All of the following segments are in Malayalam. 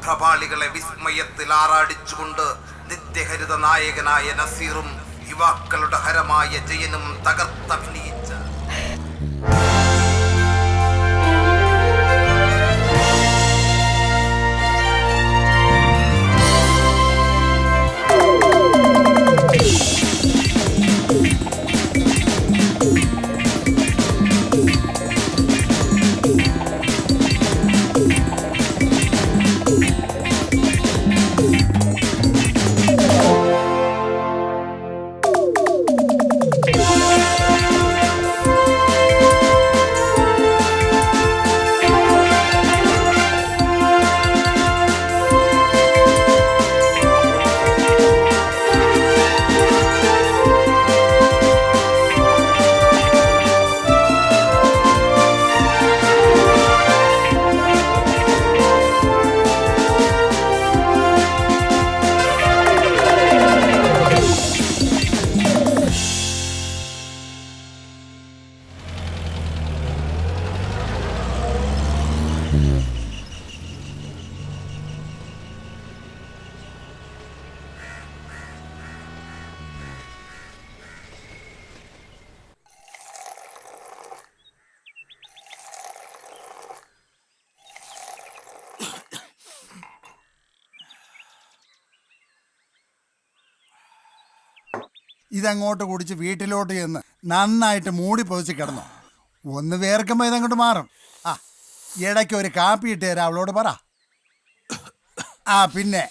പ്രഭാളികളെ വിസ്മയത്തിൽ ആറാടിച്ചുകൊണ്ട് നിത്യഹരിത നായകനായ നസീറും യുവാക്കളുടെ ഹരമായ ജയനും തകർത്തഭിനയിച്ച ഇതങ്ങോട്ട് കുടിച്ച് വീട്ടിലോട്ട് ചെന്ന് നന്നായിട്ട് മൂടി പൊതിച്ച് കിടന്നു. ഒന്ന് വേർക്കുമ്പോൾ ഇതങ്ങോട്ട് മാറും. ആ ഇടയ്ക്ക് ഒരു കാപ്പി ഇട്ട് തരാം അവളോട് പറ. ആ പിന്നെ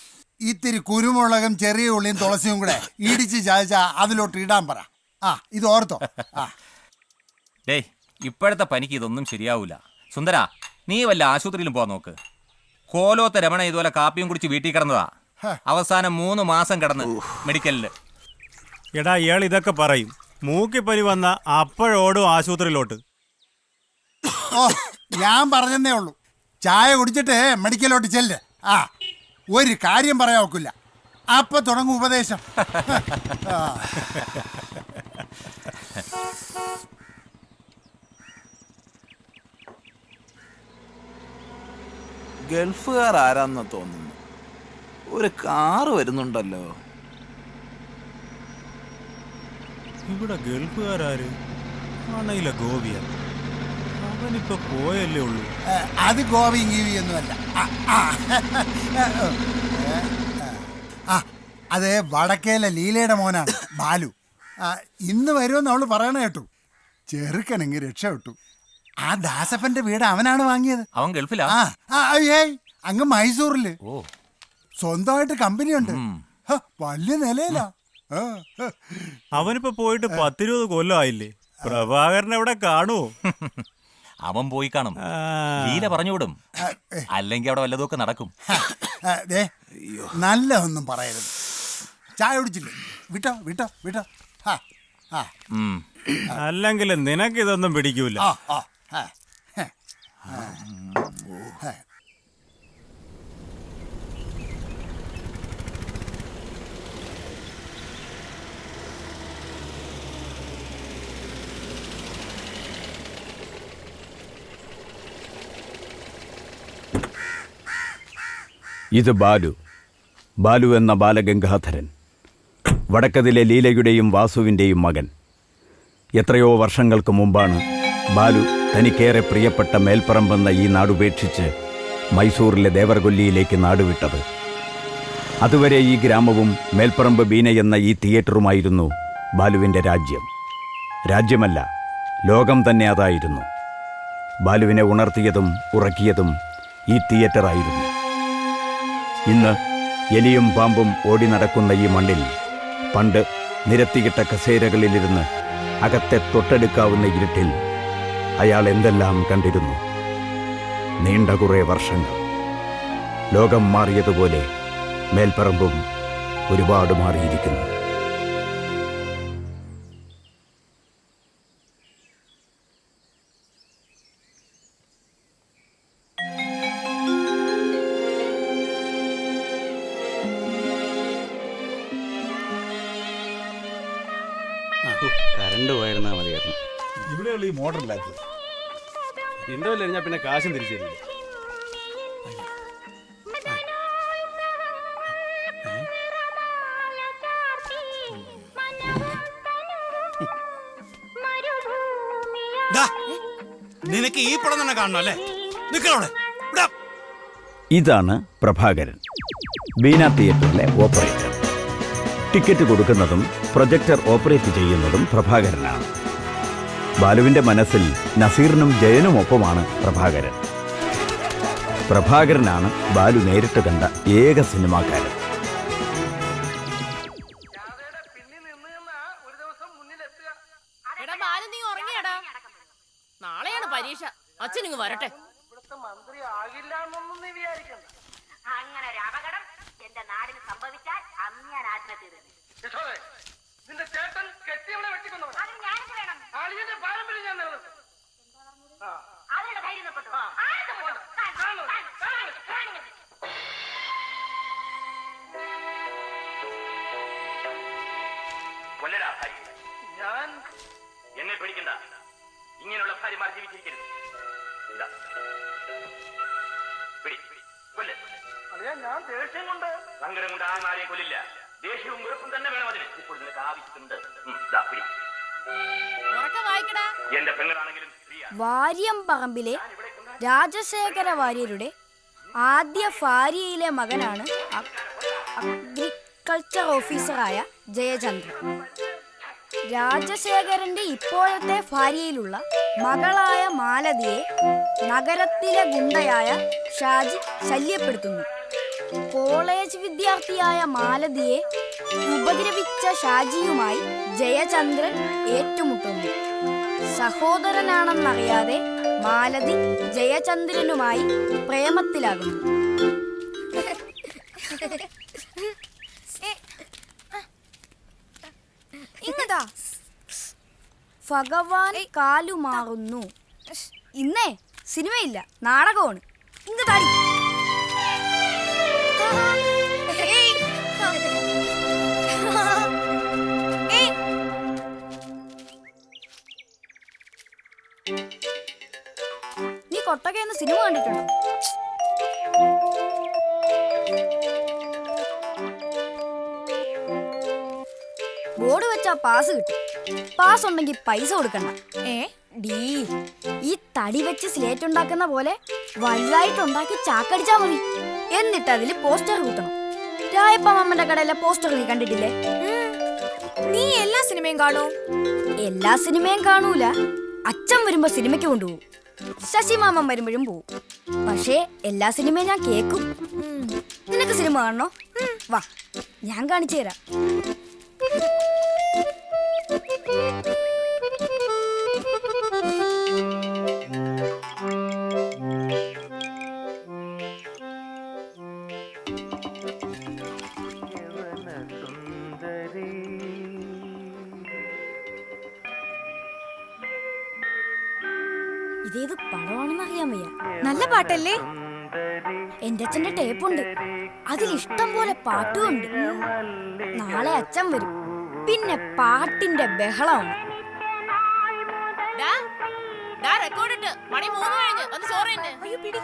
ഇത്തിരി കുരുമുളകും ചെറിയ ഉള്ളിയും തുളസിയും കൂടെ ഇടിച്ച് ചായച്ചാ അതിലോട്ട് ഇടാൻ പറ. ആ ഇത് ഓർത്തോ. ആ ഡേയ്, ഇപ്പോഴത്തെ പനിക്ക് ഇതൊന്നും ശരിയാവൂല. സുന്ദര, നീ വല്ല ആശുപത്രിയിലും പോവാൻ നോക്ക്. കോലോത്ത രമണ ഇതുപോലെ കാപ്പിയും കുടിച്ച് വീട്ടിൽ കിടന്നതാ. അവസാനം 3 മാസം കിടന്ന് മെഡിക്കലില്. എടാ, ഇയാൾ ഇതൊക്കെ പറയും. മൂക്കിപ്പനി വന്ന അപ്പോഴോടും ആശുപത്രിയിലോട്ട്. ഓ ഞാൻ പറഞ്ഞതേ ഉള്ളൂ. ചായ കുടിച്ചിട്ട് മെഡിക്കലോട്ട് ചെല്ല്. ആ ഒരു കാര്യം പറയാൻ ഒക്കില്ല. അപ്പൊ തുടങ്ങും ഉപദേശം. ഗൾഫുകാർ ആരാന്ന് തോന്നുന്നു. ഒരു കാറ് വരുന്നുണ്ടല്ലോ. ഇവിടെ ഗൾഫുകാരാര്? ആണയില്ല, ഗോപിയ. അവനിപ്പോ പോയല്ലേ ഉള്ളൂ. അത് ഗോവിയും ഗീവിയൊന്നുമല്ല. അത് വടക്കേലെ ലീലയുടെ മോനാണ് ബാലു. ഇന്ന് വരുമെന്ന് അവള് പറയണ കേട്ടു. ചെറുക്കനെങ്കിൽ രക്ഷപ്പെട്ടു. ആ ദാസപ്പന്റെ വീട് അവനാണ് വാങ്ങിയത്. അവൻ ഗൾഫിലാ? ഏയ് അങ്ങ് മൈസൂറില് സ്വന്തമായിട്ട് കമ്പനിയുണ്ട്. വലിയ നിലയിലാ. അവനിപ്പോ പോയിട്ട് 10-20 കൊല്ലം ആയില്ലേ. പ്രഭാകരൻ എവിടെ കാണുവോ? അവൻ പോയി കാണും. ലീല പറഞ്ഞുവിടും. അല്ലെങ്കിൽ അവിടെ വല്ലതൊക്കെ നടക്കും. നല്ല ഒന്നും പറയരുത്. ചായ കുടിച്ചില്ലേ? വിട്ടോ വിട്ടോ വിട്ടോ. അല്ലെങ്കിൽ നിനക്കിതൊന്നും പിടിക്കൂല. ഇത് ബാലു എന്ന ബാലഗംഗാധരൻ, വടക്കതിലെ ലീലയുടെയും വാസുവിൻ്റെയും മകൻ. എത്രയോ വർഷങ്ങൾക്ക് മുമ്പാണ് ബാലു തനിക്കേറെ പ്രിയപ്പെട്ട മേൽപ്പറമ്പെന്ന ഈ നാടുപേക്ഷിച്ച് മൈസൂറിലെ ദേവർകൊല്ലിയിലേക്ക് നാടുവിട്ടത്. അതുവരെ ഈ ഗ്രാമവും മേൽപ്പറമ്പ് ബീന എന്ന ഈ തിയേറ്ററുമായിരുന്നു ബാലുവിൻ്റെ രാജ്യം. രാജ്യമല്ല, ലോകം തന്നെ അതായിരുന്നു. ബാലുവിനെ ഉണർത്തിയതും ഉറക്കിയതും ഈ തിയേറ്ററായിരുന്നു. ഇന്ന് എലിയും പാമ്പും ഓടി നടക്കുന്ന ഈ മണ്ണിൽ പണ്ട് നിരത്തിയിട്ട കസേരകളിലിരുന്ന് അകത്തെ തൊട്ടെടുക്കാവുന്ന ഇരുട്ടിൽ അയാൾ എന്തെല്ലാം കണ്ടിരുന്നു. നീണ്ട കുറേ വർഷങ്ങൾ. ലോകം മാറിയതുപോലെ മേൽപ്പറമ്പും ഒരുപാട് മാറിയിരിക്കുന്നു. കറണ്ട് പോയിരുന്നാ മതിയായിരുന്നു. ഇവിടെയുള്ള ഈ മോട്ടറില്ലാത്തത് ഇൻ്റർവെൽ കഴിഞ്ഞാൽ പിന്നെ കാശും തിരിച്ചു തരില്ല. നിനക്ക് ഈ പടം തന്നെ കാണണം അല്ലേ? നിക്കണോടെ. ഇതാണ് പ്രഭാകരൻ, ബീന തിയേറ്ററിലെ ഓപ്പറേറ്റർ. ടിക്കറ്റ് കൊടുക്കുന്നതും പ്രൊജക്ടർ ഓപ്പറേറ്റ് ചെയ്യുന്നതും പ്രഭാകരനാണ്. ബാലുവിന്റെ മനസ്സിൽ നസീറിനും ജയനുമൊപ്പമാണ് പ്രഭാകരൻ. പ്രഭാകരനാണ് ബാലു നേരിട്ട് കണ്ട ഏക സിനിമാക്കാരൻ. നാളെയാണ് പരീക്ഷ. അച്ഛനിങ്ങ് വരട്ടെ. മന്ത്രി ആകില്ല എന്നൊന്നും നീ വിചാരിക്കണ്ട. അങ്ങനെ ഒരു അപകടം എന്റെ നാടിന് സംഭവിച്ചാൽ അന്ന് ഞാൻ ആത്മഹത്യ ചെയ്തു. നിന്റെ ചേട്ടൻ കെട്ടിയവളെ വെട്ടിക്കൊന്നവൻ. അതിന് ഞാനെന്ത് വേണം? ആളിയുടെ പാരമ്പര്യം ഞാൻ നിലനിർത്തും. അവരുടെ ധൈര്യം നഷ്ടപ്പെട്ടു. ഞാൻ എന്നെ പേടിക്കണ്ട. ഇങ്ങനെയുള്ള ഭാര്യമാർ ജീവിച്ചിരിക്കരുത്. ഞാൻ ദേഷ്യം കൊണ്ട് സങ്കടം കൊണ്ട് ആരെയും കൊല്ലില്ല. ദേഷ്യവും വെറുപ്പും തന്നെ വേണം അതിന്. ഇപ്പോൾ നിനക്ക് ആവശ്യമുണ്ട്. എന്റെ പെങ്ങളാണെങ്കിലും വാര്യം പറമ്പിലെ രാജശേഖര വാര്യരുടെ ആദ്യ ഭാര്യയിലെ മകനാണ് അഗ്രികൾച്ചർ ഓഫീസറായ ജയചന്ദ്രൻ. രാജശേഖരന്റെ ഇപ്പോഴത്തെ ഭാര്യയിലുള്ള മകളായ മാലതിയെ നഗരത്തിലെ ഗുണ്ടയായ ഷാജി ശല്യപ്പെടുത്തുന്നു. കോളേജ് വിദ്യാർത്ഥിയായ മാലതിയെ ഉപദ്രവിച്ച ഷാജിയുമായി ജയചന്ദ്രൻ ഏറ്റുമുട്ടുന്നു. സഹോദരനാണെന്നറിയാതെ മാലതി ജയചന്ദ്രനുമായി പ്രേമത്തിലാകുന്നു. ഭഗവാൻ കാലുമാറുന്നു. ഇന്നേ സിനിമയില്ല, നാടകമാണ്. ഇങ്ങ് താടി. നീ കൊട്ടകയെന്ന് സിനിമ കണ്ടിട്ടുണ്ടോ? ബോർഡ് വെച്ചാ പാസ് കിട്ടും. പാസ് ഉണ്ടെങ്കിൽ പൈസ കൊടുക്കണ്ട. ഈ തടി വെച്ച് സ്ലേറ്റ് ഉണ്ടാക്കുന്ന പോലെ വലുതായിട്ടുണ്ടാക്കി ചാക്കടിച്ചാ മതി. എന്നിട്ട് അതില് പോസ്റ്റർ കൂട്ടണം. രായപ്പമ്മന്റെ കടയിലെ പോസ്റ്റർ നീ കണ്ടിട്ടില്ലേ? നീ എല്ലാ സിനിമയും കാണൂ? എല്ലാ സിനിമയും കാണൂല. അച്ഛൻ വരുമ്പോ സിനിമയ്ക്ക് കൊണ്ടുപോകും. ശശിമാമൻ വരുമ്പോഴും പോവും. പക്ഷേ എല്ലാ സിനിമയും ഞാൻ കേക്കും. നിനക്ക് സിനിമ കാണണോ? വാ, ഞാൻ കാണിച്ചു തരാം. ഇതേത് പടമാണെന്ന് അറിയാൻ വയ്യ. നല്ല പാട്ടല്ലേ? എന്റെ അച്ഛന്റെ ടേപ്പുണ്ട്. അതിൽ ഇഷ്ടം പോലെ പാട്ടുമുണ്ട്. നാളെ അച്ഛൻ വരും. പിന്നെ പാട്ടിന്റെ ബഹളമാണ്. മണി 3 കഴിഞ്ഞ് ഒന്ന് ചോറ് തന്നെ. അയ്യോ പിടി.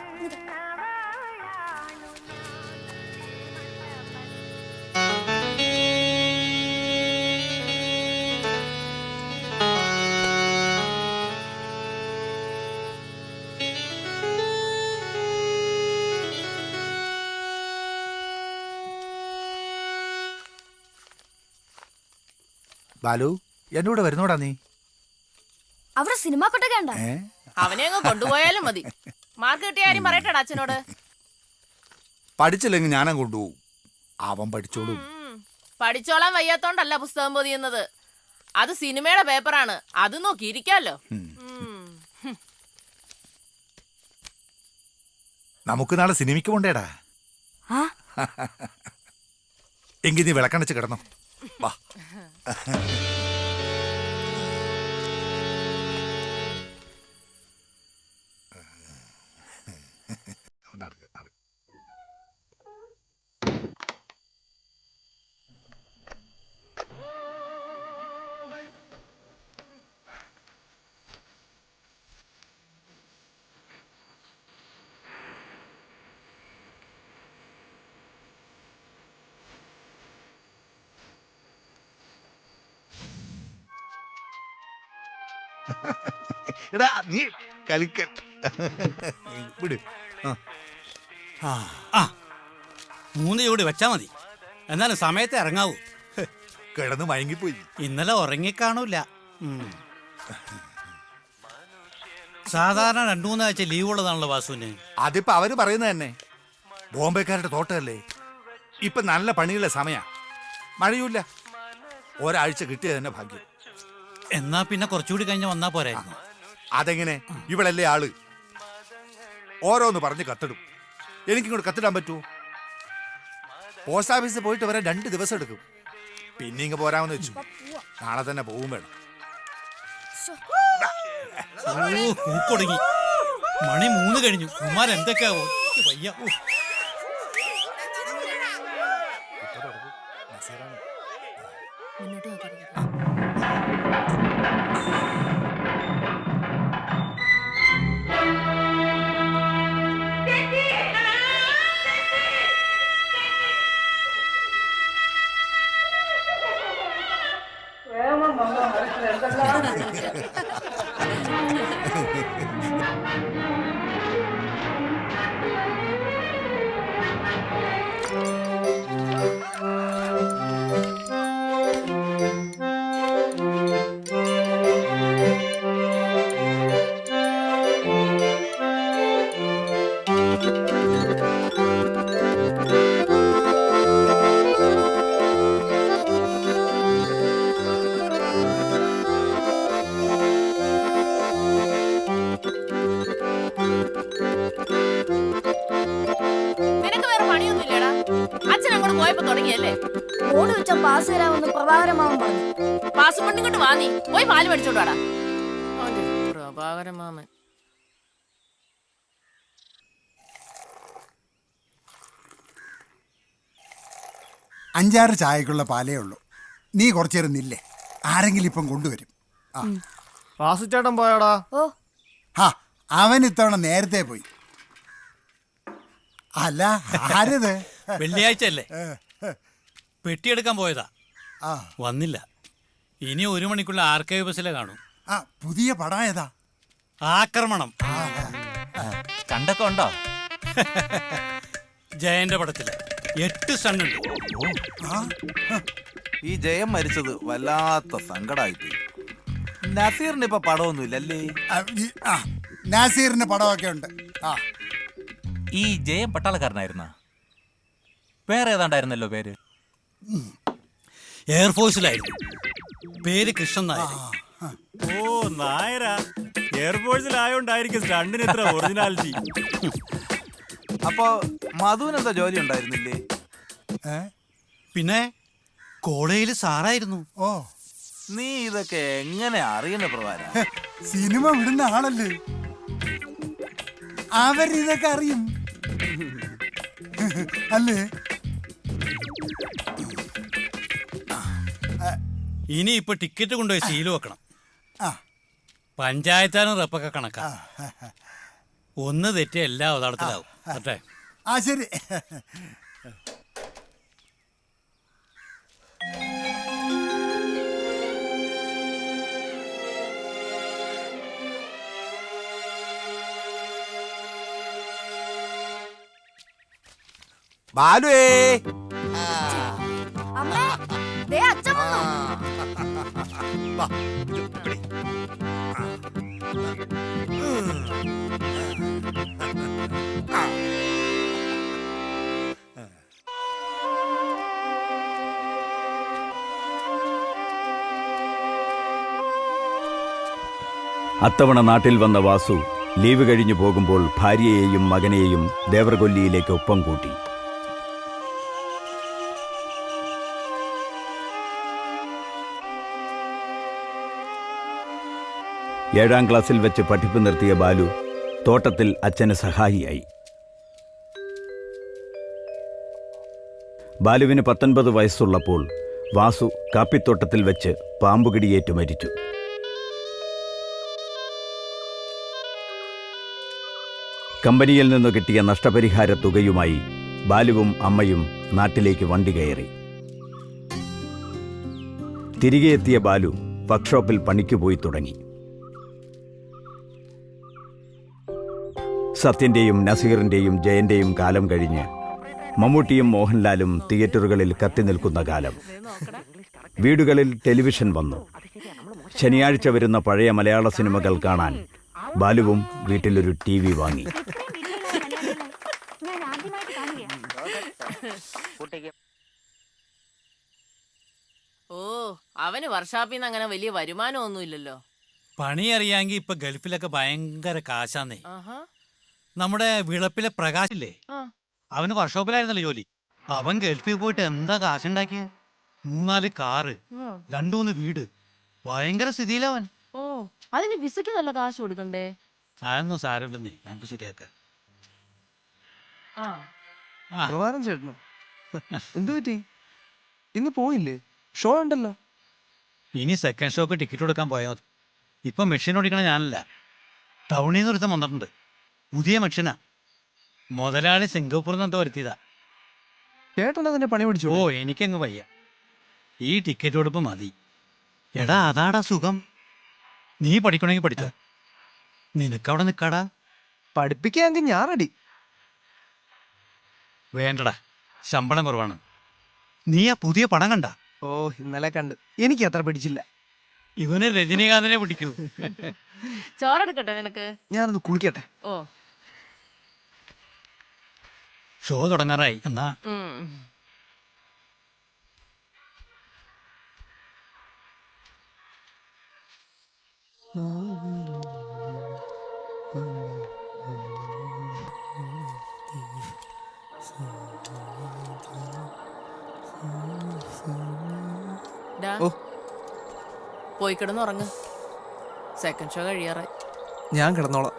ബാലു എന്റെ കൂടെ വരുന്നോടാ നീ? അവിടെ സിനിമ കൊട്ടൊക്കെ ഉണ്ടോ? അവനെ അങ്ങ് കൊണ്ടുപോയാലും മതി. മാർക്ക് കിട്ടിയ കാര്യം പറയട്ടെടാ അച്ഛനോട്. പഠിച്ചില്ലെങ്കിൽ ഞാനും കൊണ്ടുപോകും. അവൻ പഠിച്ചോളും. പഠിച്ചോളാൻ വയ്യാത്തോണ്ടല്ല പുസ്തകം പൊതിയുന്നത്. അത് സിനിമയുടെ പേപ്പറാണ്. അത് നോക്കി ഇരിക്കാലോ. നമുക്ക് നാളെ സിനിമയ്ക്ക് പോണ്ടേടാ. എങ്കിൽ നീ വിളക്കണച്ച് കിടന്നോ. വാ. എടാ നീ കളിക്കൽ വിട്. ആ 3 ജോഡി വെച്ചാ മതി. എന്നാലും സമയത്ത് ഇറങ്ങാവൂ. കിടന്ന് മയങ്ങിപ്പോയി. ഇന്നലെ ഉറങ്ങിക്കാണൂല. സാധാരണ 2-3 ആഴ്ച ലീവ് ഉള്ളതാണല്ലോ വാസുവിന്. അതിപ്പോ അവര് പറയുന്നത് തന്നെ. ബോംബെക്കാരുടെ തോട്ടമല്ലേ, ഇപ്പൊ നല്ല പണിയുള്ള സമയ. മഴയൂല്ല, ഒരാഴ്ച കിട്ടിയത് തന്നെ ഭാഗ്യം. എന്നാ പിന്നെ കുറച്ചുകൂടി കഴിഞ്ഞ് വന്നാ പോരായിരുന്നു. അതെങ്ങനെ? ഇവളല്ലേ ആള്, ഓരോന്ന് പറഞ്ഞ് കത്തിടും. എനിക്കിങ്ങോട്ട് കത്തിടാൻ പറ്റുമോ? പോസ്റ്റ് ഓഫീസിൽ പോയിട്ട് വരാൻ 2 ദിവസം എടുക്കും. പിന്നെ ഇങ്ങ് പോരാമെന്ന് വെച്ചു. നാളെ തന്നെ പോവും വേണം. കൂക്കൊടുങ്ങി. മണി 3 കഴിഞ്ഞു. കുമാർ എന്തൊക്കെയാവോ വയ്യ. നിനക്ക് വേറെ പണിയൊന്നുമില്ലടാ. അച്ഛൻ അങ്ങോട്ട് പോയപ്പോ തുടങ്ങിയല്ലേ? ബോർഡ് വെച്ച പാസ് തരാമെന്ന് പ്രഭാകരമാവൻ പറഞ്ഞു. പാസും കൊണ്ട് ഇങ്ങോട്ട് വാ, നീ പോയി പാല് മേടിച്ചോണ്ട് വാടാ. പ്രഭാകരമാമൻ 5-6 ചായക്കുള്ള പാലേ ഉള്ളൂ. നീ കുറച്ചേരം നില്ലേ, ആരെങ്കിലും ഇപ്പം കൊണ്ടുവരും. ആ വാസുചേട്ടൻ പോയാടാ? ഓ ഹാ, അവൻ ഇത്തവണ നേരത്തെ പോയി. അല്ല ആരത്? വെള്ളിയാഴ്ച അല്ലേ, പെട്ടിയെടുക്കാൻ പോയതാ. വന്നില്ല. ഇനി 1 മണിക്കുള്ള ആർക്കൈവ് ബസ്സിലെ കാണും. ആ പുതിയ പടം ഏതാ? ആക്രമണം. കണ്ടൊക്കെ ഉണ്ടോ? ജയന്റെ പടത്തില് 8 സ്റ്റണ്ടുണ്ട്. ഈ ജയം മരിച്ചത് വല്ലാത്ത സങ്കടമായിപ്പോയി. നസീറിന് ഇപ്പൊ പടമൊന്നുമില്ലല്ലേ? നാസീറിന് പടമൊക്കെ ഉണ്ട്. ആ ഈ ജയം പട്ടാളക്കാരനായിരുന്ന? വേറെ ഏതാണ്ടായിരുന്നല്ലോ പേര്. എയർഫോഴ്സിലായിരുന്നു. പേര് കൃഷ്ണൻ നായർ. ഓ നായരാ, എയർഫോഴ്സിലായോണ്ടായിരിക്കും സ്റ്റണ്ടിന് ഇത്ര ഒറിജിനാലിറ്റി. അപ്പൊ മധുവിന് എന്താ ജോലി ഉണ്ടായിരുന്നില്ലേ? പിന്നെ കോളേജിൽ സാറായിരുന്നു. ഓ നീ ഇതൊക്കെ എങ്ങനെ അറിയണ പ്രകാര? സിനിമ വിടുന്ന ആളല്ലേ, അവരിതൊക്കെ അറിയും അല്ലേ? ഇനി ഇപ്പൊ ടിക്കറ്റ് കൊണ്ടുപോയി സീല് വെക്കണം. പഞ്ചായത്താനും റപ്പൊക്കെ കണക്കാ. ഒന്ന് തെറ്റിയ എല്ലാ അവതാളത്തിലാവും. അട്ടെ ആ ശരി. ബാലുവേ, അമ്മേ, ദേ അച്ഛൻ വന്നു. വാ, ഇത് പിടി. അത്തവണ നാട്ടിൽ വന്ന വാസു ലീവ് കഴിഞ്ഞു പോകുമ്പോൾ ഭാര്യയെയും മകനെയും ദേവർകൊല്ലിയിലേക്ക് ഒപ്പം കൂട്ടി. ഏഴാം ക്ലാസ്സിൽ വെച്ച് പഠിപ്പ് നിർത്തിയ ബാലു തോട്ടത്തിൽ അച്ഛന് സഹായിയായി. ബാലുവിന് 19 വയസ്സുള്ളപ്പോൾ വാസു കാപ്പിത്തോട്ടത്തിൽ വെച്ച് പാമ്പുകടിയേറ്റു മരിച്ചു. കമ്പനിയിൽ നിന്ന് കിട്ടിയ നഷ്ടപരിഹാര തുകയുമായി ബാലുവും അമ്മയും നാട്ടിലേക്ക് വണ്ടി കയറി. തിരികെ എത്തിയ ബാലു വർക്ക്ഷോപ്പിൽ പണിക്ക് പോയി തുടങ്ങി. സത്യന്റെയും നസീറിന്റെയും ജയന്റെയും കാലം കഴിഞ്ഞ് മമ്മൂട്ടിയും മോഹൻലാലും തിയേറ്ററുകളിൽ കത്തി നിൽക്കുന്ന കാലം. വീടുകളിൽ ടെലിവിഷൻ വന്നു. ശനിയാഴ്ച വരുന്ന പഴയ മലയാള സിനിമകൾ കാണാൻ ബാലുവും വീട്ടിലൊരു TV വാങ്ങി. ഓ, അവന് വർഷാപ്പിൽ നിന്ന് അങ്ങനെ വലിയ വരുമാനമൊന്നുമില്ലല്ലോ. പണി അറിയാമെങ്കിൽ ഇപ്പൊ ഗൾഫിലൊക്കെ ഭയങ്കര കാശാന്നേ. ആഹാ. നമ്മുടെ വിളപ്പിലെ പ്രകാശില്ലേ, അവന് വർക്ക്ഷോപ്പിലായിരുന്നല്ലോ ജോലി. അവൻ ഗൾഫിൽ പോയിട്ട് എന്താ കാശുണ്ടാക്കിയ? 3-4 കാറ്, 2-3 വീട്. ഭയങ്കര സ്ഥിതിയിലവൻ. ഓ, അതിന് വിസയ്ക്ക് നല്ല കാശ് കൊടുക്കണ്ടേ? അതൊന്നും സാരമില്ലെന്നേ, നമുക്ക് ശരിയാക്ക. ചേട്ടനോ എന്തു പറ്റി? ഇന്ന് പോയില്ലേ? ഷോ ഉണ്ടല്ലോ. ഇനി സെക്കൻഡ് ഷോക്ക് ടിക്കറ്റ് കൊടുക്കാൻ പോയാൽ മതി. ഇപ്പൊ മെഷീൻ ഓടിക്കണ ഞാനല്ല, ടൗണിൽ നിന്ന് ഒരുത്തം വന്നിട്ടുണ്ട്. പുതിയ മെഷീനാ. മുതലാളി സിംഗപ്പൂരിൽ നിന്ന് എന്തോ വരുത്തിയതാ. ചേട്ടൻ അതിന്റെ പണി പിടിച്ചു. ഓ, എനിക്കങ്ങ് വയ്യ. ഈ ടിക്കറ്റ് കൊടുപ്പ് മതി. എടാ, അതാടാ സുഖം. നീ പഠിക്കണമെങ്കിൽ പഠിച്ചോ. നിനക്കവിടെ നിൽക്കാടാ. പഠിപ്പിക്കാമെങ്കിൽ ഞാൻ റെഡി. വേണ്ടടാ, ശമ്പളം കുറവാണ്. നീ ആ പുതിയ പടം കണ്ട? ഓ, ഇന്നലെ കണ്ട്. എനിക്ക് അത്ര പിടിച്ചില്ല. ഇവന് രജനീകാന്തിനെ പിടിക്കൂ. ചോറെടുക്കട്ടെ നിനക്ക്? ഞാനൊന്ന് കുളിക്കട്ടെ. ഓ, ഷോ തുടങ്ങാറായി. എന്നാ പോയി കിടന്നുറങ്ങ്. സെക്കൻഡ് ഷോ കഴിയാറായി. ഞാൻ കിടന്നോളാം.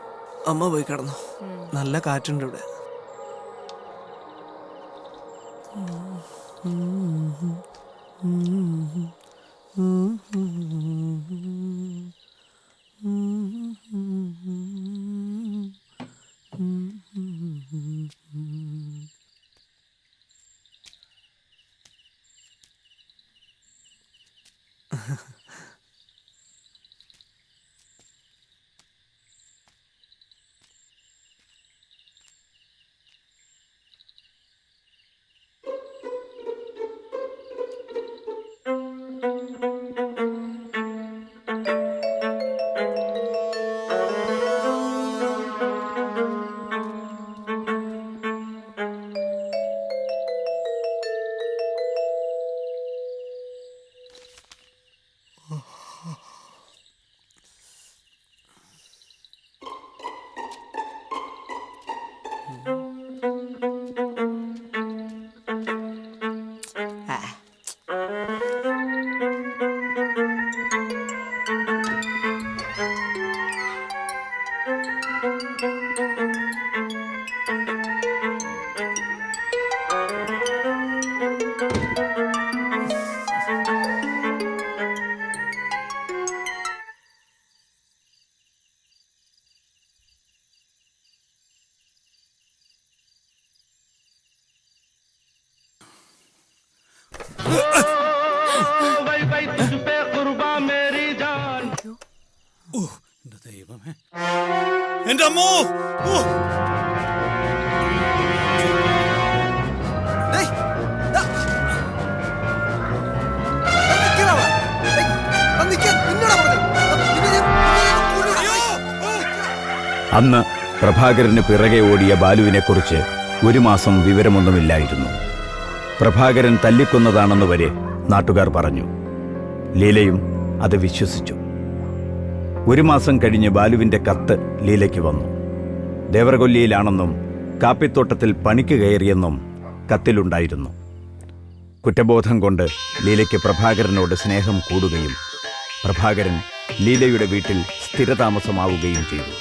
അമ്മ പോയി കിടന്നു. നല്ല കാറ്റുണ്ട് ഇവിടെ. ദൈവമേ, എന്റെ അമ്മോ! അന്ന് പ്രഭാകരന് പിറകെ ഓടിയ ബാലുവിനെക്കുറിച്ച് 1 മാസം വിവരമൊന്നുമില്ലായിരുന്നു. പ്രഭാകരൻ തല്ലിക്കൊന്നതാണെന്ന് വരെ നാട്ടുകാർ പറഞ്ഞു. ലീലയും അത് വിശ്വസിച്ചു. 1 മാസം കഴിഞ്ഞ് ബാലുവിന്റെ കത്ത് ലീലയ്ക്ക് വന്നു. ദേവരകൊല്ലിയിലാണെന്നും കാപ്പിത്തോട്ടത്തിൽ പണിക്ക് കയറിയെന്നും കത്തിലുണ്ടായിരുന്നു. കുറ്റബോധം കൊണ്ട് ലീലയ്ക്ക് പ്രഭാകരനോട് സ്നേഹം കൂടുകയും പ്രഭാകരൻ ലീലയുടെ വീട്ടിൽ സ്ഥിരതാമസമാവുകയും ചെയ്തു.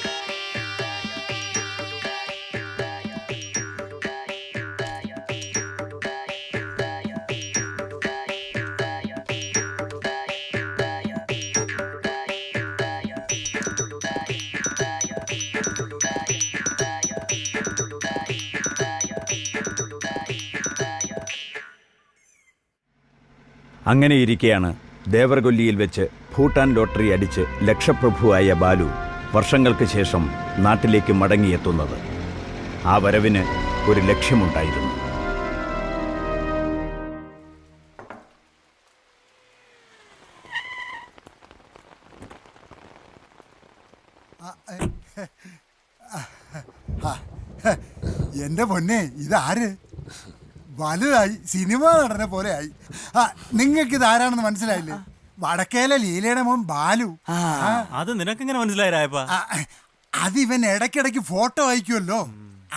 അങ്ങനെയിരിക്കെയാണ് ദേവരകൊല്ലിയിൽ വെച്ച് ഭൂട്ടാൻ ലോട്ടറി അടിച്ച് ലക്ഷപ്രഭുവായ ബാലു വർഷങ്ങൾക്ക് ശേഷം നാട്ടിലേക്ക് മടങ്ങിയെത്തുന്നത്. ആ വരവിന് ഒരു ലക്ഷ്യമുണ്ടായിരുന്നു. എന്റെ പൊന്നെ, ഇതാര്? വലുതായി, സിനിമ നടനെ പോലെ ആയി. നിങ്ങൾക്ക് ഇത് ആരാണെന്ന് മനസ്സിലായില്ലേ? വടക്കേലെ ലീലയുടെ മോൻ ബാലു. അത് നിനക്കെങ്ങനെ മനസ്സിലായപ്പ? അതിവൻ ഇടയ്ക്കിടയ്ക്ക് ഫോട്ടോ അയക്കുമല്ലോ,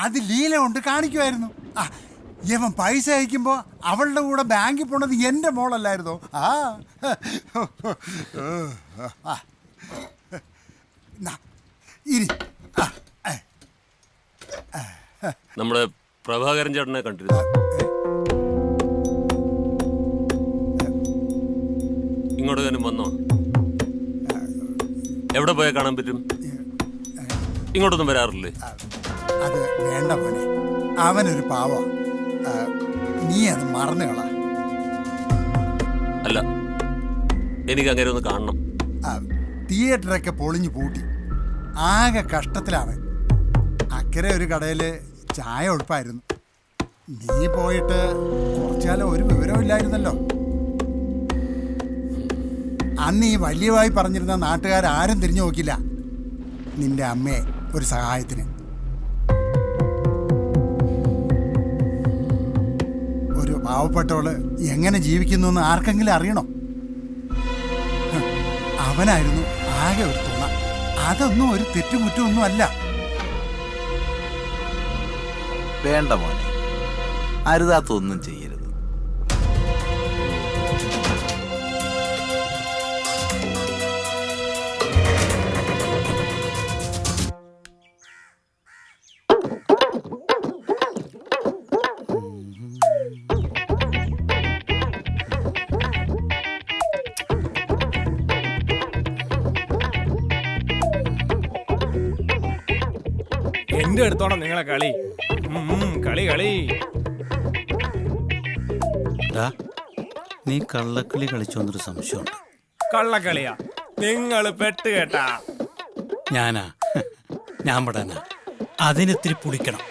അത് ലീല കൊണ്ട് കാണിക്കുമായിരുന്നു. ഇവൻ പൈസ അയക്കുമ്പോ അവളുടെ കൂടെ ബാങ്കിൽ പോണത് എന്റെ മോളല്ലായിരുന്നോ? ഇരി. നമ്മുടെ പ്രഭാകരൻ ചേട്ടനെ കണ്ടിരുന്നു. ഇങ്ങോട്ട് തന്നെ വന്നോ? എവിടെ പോയാൽ കാണാൻ പറ്റും? ഇങ്ങോട്ടൊന്നും വരാറില്ലേ? അത് വേണ്ട പോലെ, അവനൊരു പാവ. നീ അത് മറന്നു കള. അല്ല, എനിക്ക് അങ്ങനെ ഒന്ന് കാണണം. തിയേറ്ററൊക്കെ പൊളിഞ്ഞു പൂട്ടി, ആകെ കഷ്ടത്തിലാണ്. അക്കരെ ഒരു കടയില് ചായ ഒഴുപ്പായിരുന്നു. നീ പോയിട്ട് കുറച്ചാലും ഒരു വിവരവും ഇല്ലായിരുന്നല്ലോ. അന്ന് ഈ വലിയവായി പറഞ്ഞിരുന്ന നാട്ടുകാരും തിരിഞ്ഞു നോക്കില്ല നിന്റെ അമ്മയെ ഒരു സഹായത്തിന്. ഒരു പാവപ്പെട്ടവള് എങ്ങനെ ജീവിക്കുന്നു എന്ന് ആർക്കെങ്കിലും അറിയണോ? അവനായിരുന്നു ആകെ ഒരു തുണ. അതൊന്നും ഒരു തെറ്റും കുറ്റമൊന്നും അല്ല. വേണ്ട മോനെ, അരുതാത്തൊന്നും ചെയ്യരുത്. എന്റെ അടുത്തോണം നിങ്ങളെ കളി. കളി കളി. നീ കള്ളക്കളി കളിച്ചോന്നൊരു സംശയമുണ്ട്. കള്ളക്കളിയാ? നിങ്ങൾ പെട്ട് കേട്ടാ. ഞാൻ പെടാനാ. അതിനിത്തിരി പുളിക്കണം.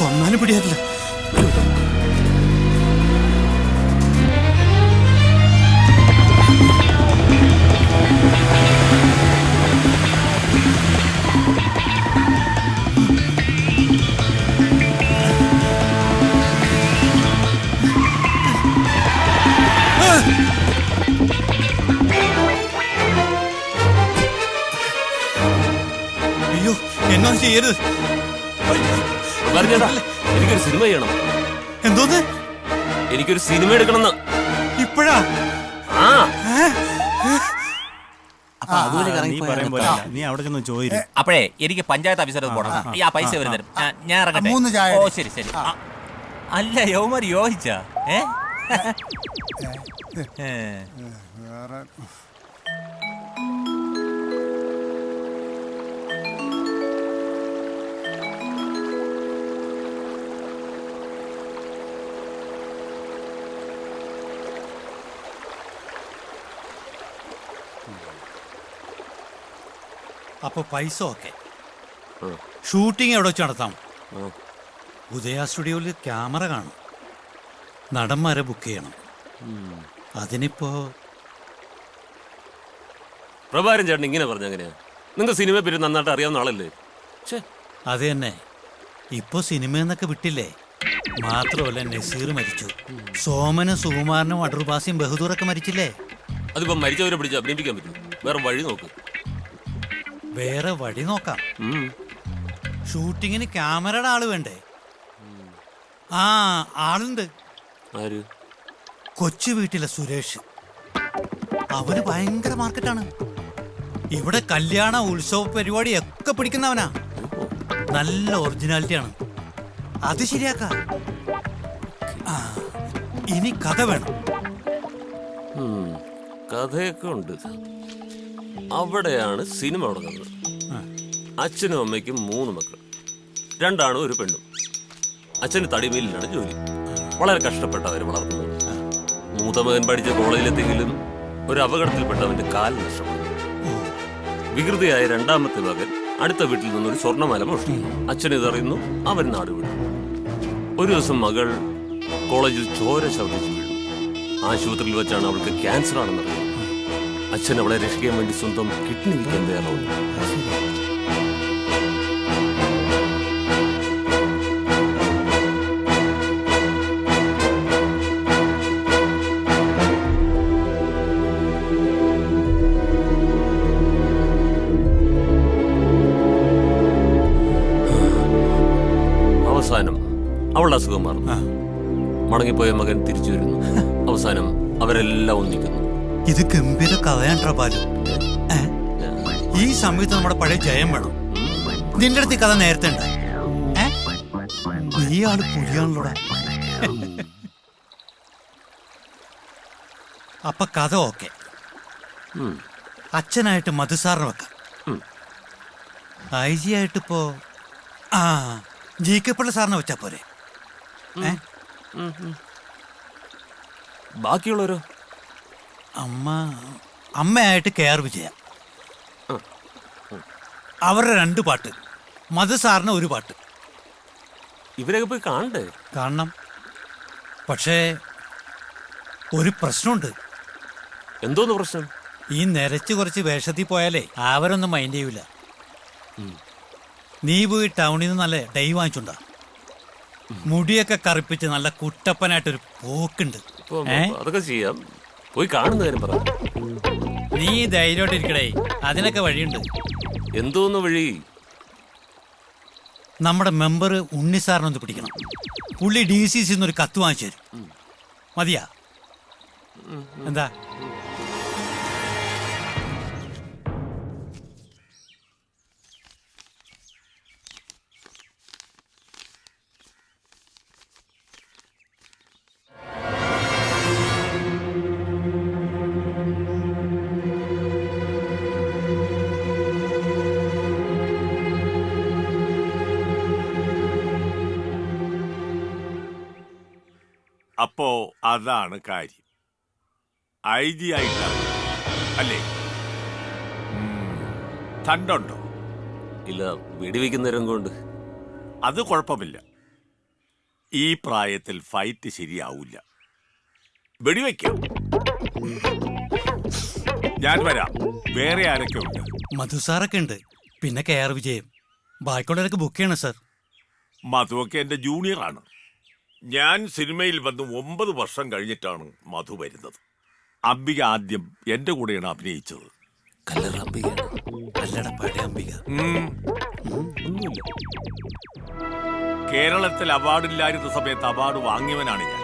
കൊന്നാലും പിടിയാറില്ല. അയ്യോ, എന്നാ ചെയ്യരുത്. എനിക്കൊരു സിനിമ ചെയ്യണം. എന്തോന്ന്? എനിക്കൊരു സിനിമ എടുക്കണം. ഇപ്പോഴാ? നീ അവിടെ ചെന്ന് ചോദിച്ചു. അപ്പോഴേ എനിക്ക് പഞ്ചായത്ത് ഓഫീസർ പോണം. ഈ ആ പൈസ വരും തരും. ഞാൻ ഇറങ്ങട്ടെ. 3 ചായ. ഓ ശരി ശരി. അല്ല യൗമാർ യോഹിച്ചാ? അപ്പൊ പൈസ ഒക്കെ ഷൂട്ടിംഗ് എവിടെ വെച്ച് നടത്താം? ഉദയ സ്റ്റുഡിയോയിൽ ക്യാമറ കാണും. നടന്മാരെ ബുക്ക് ചെയ്യണം. അതിനിപ്പോ പ്രഭാകരൻ ചേട്ടൻ ഇങ്ങനെ പറഞ്ഞ എങ്ങനെയാ? നിങ്ങൾക്ക് സിനിമയെ പറ്റി നന്നായിട്ട് അറിയാവുന്ന ആളല്ലേ? അത് തന്നെ. ഇപ്പൊ സിനിമയെന്നൊക്കെ വിട്ടില്ലേ. മാത്രമല്ല, നസീർ മരിച്ചു. സോമനും സുകുമാരനും അടൂർബാസിയും ബഹദൂറൊക്കെ മരിച്ചില്ലേ. അതിപ്പോ മരിച്ചവരെ പിടിച്ച് അഭിനയിപ്പിക്കാൻ പറ്റും. വേറെ വഴി നോക്ക്. വേറെ വഴി നോക്കാം. ഷൂട്ടിങ്ങിന് ക്യാമറയുടെ ആള് വേണ്ടേ? ആളുണ്ട്. കൊച്ചു വീട്ടിലെ സുരേഷ്. അവന് ഭയങ്കര മാർക്കറ്റാണ്. ഇവിടെ കല്യാണ ഉത്സവ പരിപാടി ഒക്കെ പിടിക്കുന്നവനാ. നല്ല ഒറിജിനാലിറ്റിയാണ്. അത് ശരിയാക്കാം. ഇനി കഥ വേണം. കഥയൊക്കെ ഉണ്ട്. അവിടെയാണ് സിനിമ തുടങ്ങുന്നത്. അച്ഛനും അമ്മയ്ക്കും 3 മക്കൾ, 2 ആണും 1 പെണ്ണും. അച്ഛന് തടിമേലിലാണ് ജോലി. വളരെ കഷ്ടപ്പെട്ട അവർ വളർത്തുന്നത്. മൂത്ത മകൻ പഠിച്ച കോളേജിലെത്തിയെങ്കിലും ഒരു അപകടത്തിൽപ്പെട്ട് അവന്റെ കാൽ നഷ്ടപ്പെട്ടു. വികൃതിയായ 2ാമത്തെ മകൻ അടുത്ത വീട്ടിൽ നിന്നൊരു സ്വർണ്ണമാല മോഷ്ടിക്കുന്നു. അച്ഛൻ ഇതറിയുന്നു, അവൻ നാട് വിടും. ഒരു ദിവസം മകൾ കോളേജിൽ ചോര ശബ്ദിച്ചു വീഴും. ആശുപത്രിയിൽ വെച്ചാണ് അവൾക്ക് ക്യാൻസർ ആണെന്ന് അറിയുന്നത്. അച്ഛൻ അവളെ രക്ഷിക്കാൻ വേണ്ടി സ്വന്തം കിഡ്നി വിൽക്കാൻ തയ്യാറാവുന്നു. അവസാനം അവളുടെ അസുഖം മാറുന്നു. മടങ്ങിപ്പോയ മകൻ തിരിച്ചു വരുന്നു. അവസാനം അവരെല്ലാം ഒന്നിക്കുന്നു. ഇത് ഗംഭീര കഥയാണ്ട്രാ ബാലു. ഈ സമയത്ത് നമ്മുടെ പഴയ ജയം വേണം. നിന്റെ അടുത്ത് കഥ നേരത്തെ ഉണ്ട്. നീ ആള് പുലിയാണല്ലോടാ. അപ്പൊ കഥ ഓക്കെ. അച്ഛനായിട്ട് മധുസാറിന് വെക്കാം. IG ആയിട്ടിപ്പോ GK പിള്ള സാറിനെ വെച്ചാ പോരെ? ബാക്കിയുള്ളവരോ? അമ്മയായിട്ട് KR വിജയ. അവരുടെ 2 പാട്ട്, മധുസാറിന് 1 പാട്ട്. ഇവരൊക്കെ പോയി കാണണ്ടേ? കാണണം. പക്ഷേ ഒരു പ്രശ്നമുണ്ട്. എന്തോന്ന് പ്രശ്നം? ഈ നിരച്ച് കുറച്ച് വേഷത്തിൽ പോയാലേ അവരൊന്നും മൈൻഡ് ചെയ്യൂല. നീ പോയി ടൗണിൽ നിന്ന് നല്ല ഡൈ വാങ്ങിച്ചുണ്ടാ. മുടിയൊക്കെ കറുപ്പിച്ച് നല്ല കുട്ടപ്പനായിട്ടൊരു പോക്കുണ്ട്. അതൊക്കെ ചെയ്യാം. പോയി കാണുന്ന കാര്യം പറ. നീ ധൈര്യമായിട്ടിരിക്കടേ, അതിനൊക്കെ വഴിയുണ്ട്. എന്തോന്ന് വഴി? നമ്മുടെ മെമ്പർ ഉണ്ണിസാറിനൊന്ന് പിടിക്കണം. പുള്ളി DCC ഒരു കത്ത് വാങ്ങിച്ചു തരും. മതിയാ? എന്താ? അപ്പോ അതാണ് കാര്യം. IG ആയിട്ടാണ് അല്ലേ? തണ്ടുണ്ടോ? ഇല്ല, വെടിവെക്കുന്ന രംഗമുണ്ട്. അത് കുഴപ്പമില്ല. ഈ പ്രായത്തിൽ ഫൈറ്റ് ശരിയാവൂല. വെടിവെക്കാം. ഞാൻ വരാം. വേറെ ആരൊക്കെ ഉണ്ട്? മധുസാറൊക്കെ ഉണ്ട്. പിന്നെ KR വിജയം. ബാക്കിയുള്ളവരൊക്കെ ബുക്ക് ചെയ്യണം സാർ. മധുവൊക്കെ എൻ്റെ ജൂനിയറാണ്. ഞാൻ സിനിമയിൽ വന്ന് 9 വർഷം കഴിഞ്ഞിട്ടാണ് മധു വരുന്നത്. അംബിക ആദ്യം എൻ്റെ കൂടെയാണ് അഭിനയിച്ചത്. കേരളത്തിൽ അവാർഡില്ലായിരുന്ന സമയത്ത് അവാർഡ് വാങ്ങിയവനാണ് ഞാൻ.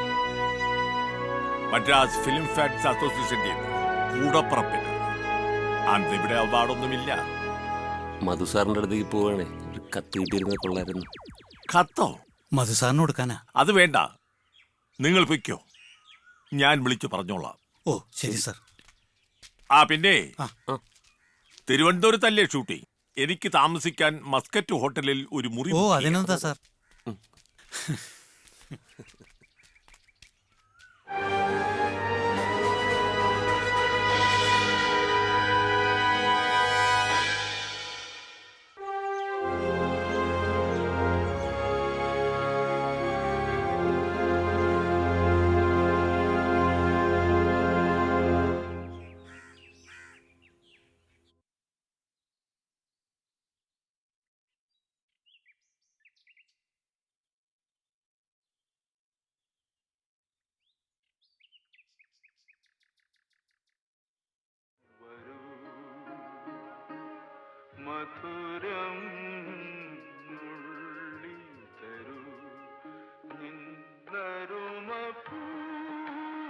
മദ്രാസ് ഫിലിം ഫാക്ടേഴ്സ് അസോസിയേഷന്റെ കൂടപ്പുറപ്പിന്. അന്നിവിടെ അവാർഡൊന്നുമില്ല. മധുസാറിന്റെ അടുത്തേക്ക് പോവാണേ, ഒരു കത്ത് കിട്ടിയിരുന്ന കൊള്ളായിരുന്നു. കത്തോ? മധുസാറിന് കൊടുക്കാനാ? അത് വേണ്ട, നിങ്ങൾ പൊയ്ക്കോ, ഞാൻ വിളിച്ചു പറഞ്ഞോളാം. ഓ ശരി സാർ. പിന്നെ തിരുവനന്തപുരത്തല്ലേ ഷൂട്ടിംഗ്? എനിക്ക് താമസിക്കാൻ മസ്കറ്റ് ഹോട്ടലിൽ ഒരു മുറി. ഓ അതിനെന്താ സാർ. മധുരം നുള്ളി തരൂ നിന്നരുമ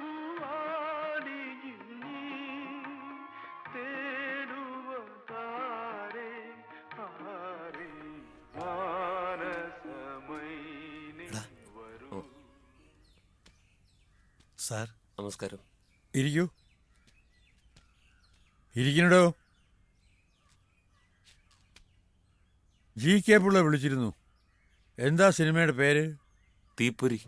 പൂവാടിയിൽ നീ തേടുവതാരേ ആരേ മാനസമൈനി വരൂ. സാർ നമസ്കാരം. ഇരിക്കൂ. ഇരിക്കണോ? GK പിള്ള വിളിച്ചിരുന്നു. എന്താ സിനിമയുടെ പേര്? തീപ്പൊരി.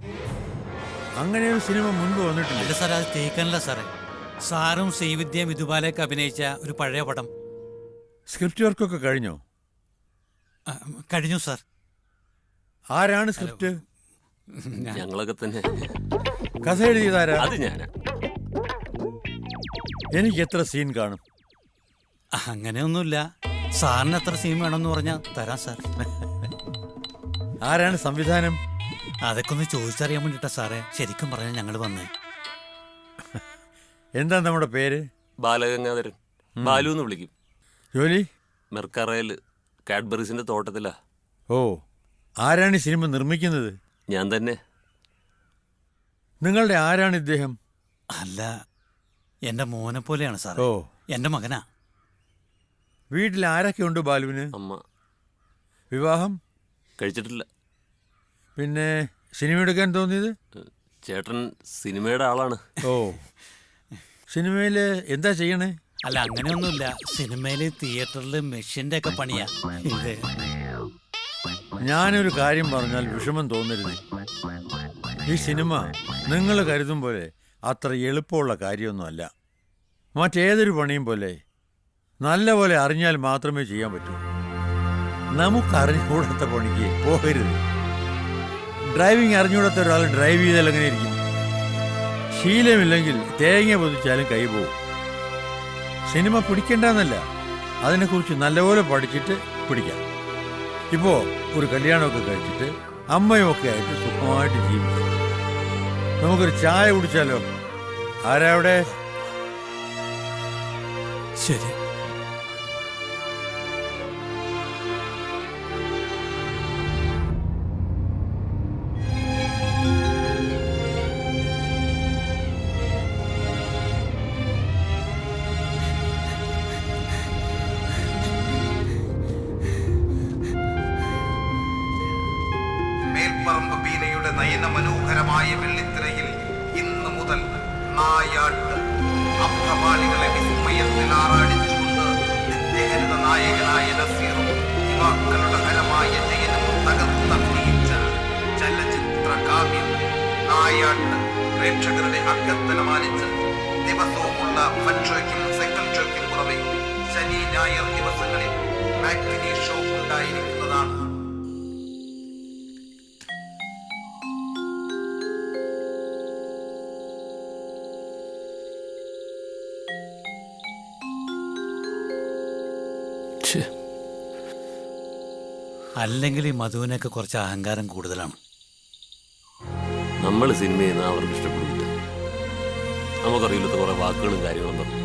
അങ്ങനെ ഒരു സിനിമ മുൻപ് വന്നിട്ടില്ല. അല്ല സാർ, അത് തേക്കനല്ല സാറേ. സാറും ശ്രീവിദ്യയും ഇതുപോലെയൊക്കെ അഭിനയിച്ച ഒരു പഴയ പടം. സ്ക്രിപ്റ്റ് വർക്കൊക്കെ കഴിഞ്ഞോ? കഴിഞ്ഞു സാർ. ആരാണ് സ്ക്രിപ്റ്റ്? ഞങ്ങളൊക്കെ തന്നെ. കഥ എഴുതിയതാരാ? അത് ഞാനാ. എനിക്ക് എത്ര സീൻ കാണും? അങ്ങനെയൊന്നുമില്ല. സാറിന് എത്ര സീൻ വേണമെന്ന് പറഞ്ഞാൽ തരാം സാർ. ആരാണ് സംവിധാനം? അതൊക്കെ ഒന്ന് ചോദിച്ചറിയാൻ വേണ്ടിട്ടാ സാറേ ശരിക്കും പറഞ്ഞാൽ ഞങ്ങൾ വന്നേ. എന്താ നമ്മുടെ പേര്? ബാലഗംഗാധരൻ. ബാലു എന്ന് വിളിക്കും. ജോലി? മെർക്കറയിൽ കാഡ്ബറീസിന്റെ തോട്ടത്തിലാ. ഓ, ആരാണ് ഈ സിനിമ നിർമ്മിക്കുന്നത്? ഞാൻ തന്നെ. നിങ്ങളുടെ ആരാണ് ഇദ്ദേഹം? അല്ല, എന്റെ മോനെ പോലെയാണ് സാർ. ഓ, എന്റെ മകനാ. വീട്ടിൽ ആരൊക്കെ ഉണ്ട് ബാലുവിന്? അമ്മ. വിവാഹം കഴിച്ചിട്ടില്ല. പിന്നെ സിനിമ എടുക്കാൻ തോന്നിയത്? ചേട്ടൻ സിനിമയുടെ ആളാണ്. ഓ, സിനിമയില് എന്താ ചെയ്യണേ? അല്ല, അങ്ങനെയൊന്നുമില്ല. സിനിമയില് തിയേറ്ററില് മെഷീന്റെ ഒക്കെ പണിയാ. ഞാനൊരു കാര്യം പറഞ്ഞാൽ വിഷമം തോന്നരുത്. ഈ സിനിമ നിങ്ങൾ കരുതും പോലെ അത്ര എളുപ്പമുള്ള കാര്യമൊന്നുമല്ല. മറ്റേതൊരു പണിയും പോലെ നല്ല പോലെ അറിഞ്ഞാൽ മാത്രമേ ചെയ്യാൻ പറ്റൂ. നമുക്ക് അറിഞ്ഞുകൂടാത്ത പണിക്ക് പോകരുത്. ഡ്രൈവിംഗ് അറിഞ്ഞുകൂടാത്ത ഒരാൾ ഡ്രൈവ് ചെയ്താൽ എങ്ങനെ ഇരിക്കും? ശീലമില്ലെങ്കിൽ തേങ്ങ പൊതിച്ചാലും കൈ പോകും. സിനിമ പിടിക്കേണ്ടെന്നല്ല, അതിനെക്കുറിച്ച് നല്ലപോലെ പഠിച്ചിട്ട് പിടിക്കാം. ഇപ്പോൾ ഒരു കല്യാണമൊക്കെ കഴിച്ചിട്ട് അമ്മയുമൊക്കെ ആയിട്ട് സുഖമായിട്ട് ജീവിക്കാം. നമുക്കൊരു ചായ കുടിച്ചാലോ? ആരാ അവിടെ? ശരി. മേൽപ്പറമ്പ് ബീനയുടെ നയനമനോഹരമായ വെള്ളിത്തിരയിൽ ഇന്നു മുതൽ നായാട്ട് അപ്രമാണികളെ വിസ്മയത്തിൽ ആറാടിച്ചുകൊണ്ട് നിത്യഹരിത നായകനായ നസീറും യുവാക്കളുടെ ഹരമായ ജയനും തകർത്തഭിനയിച്ച ചലച്ചിത്ര കാവ്യം നായാട്ട് പ്രേക്ഷകരുടെ അഭ്യർത്ഥന മാനിച്ച് ദിവസവുമുള്ള ഫസ്റ്റ് ഷോയ്ക്കും സെക്കൻഡ് ഷോയ്ക്കും പുറമെ ശനി ഞായർ ദിവസങ്ങളിൽ മാറ്റിനി ഷോ ഉണ്ടായിരിക്കുന്നതാണ്. അല്ലെങ്കിൽ ഈ മധുവിനൊക്കെ കുറച്ച് അഹങ്കാരം കൂടുതലാണ്. നമ്മൾ സിനിമ ചെയ്യുന്ന അവർക്ക് ഇഷ്ടപ്പെടില്ല. നമുക്കറിയില്ലാത്ത കുറെ വാക്കുകളും കാര്യങ്ങളും പറഞ്ഞു.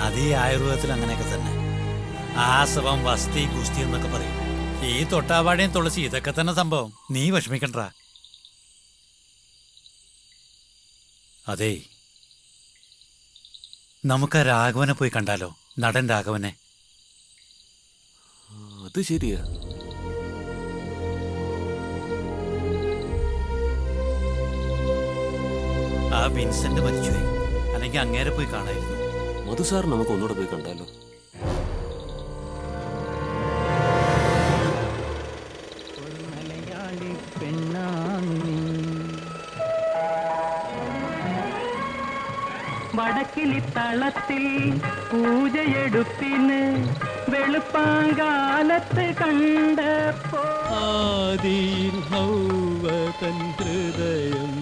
അത് ഈ ആയുർവേദത്തിൽ അങ്ങനെയൊക്കെ തന്നെ. ആസവം, വസ്തി, ഗുസ്തി എന്നൊക്കെ പറയും. ഈ തൊട്ടാവാടയും തുളസി ഇതൊക്കെ തന്നെ സംഭവം. നീ വിഷമിക്കണ്ട. അതേ, നമുക്ക് ആ രാഘവനെ പോയി കണ്ടാലോ? നടൻ രാഘവനെ. അത് ശരിയാ. ആ വിൻസെന്റ് മരിച്ചുപോയി. അല്ലെങ്കിൽ അങ്ങേരെ പോയി കാണായിരുന്നു. മധു സാർ നമുക്ക് ഒന്നുകൂടെ പോയി കണ്ടാലോ? വടക്കിലി തളത്തിൽ പൂജയെടുപ്പിന് വെളുപ്പാങ്കാലത്ത് കണ്ടപ്പോ ആദിയിൽ ഹൗവ തൻ ഹൃദയം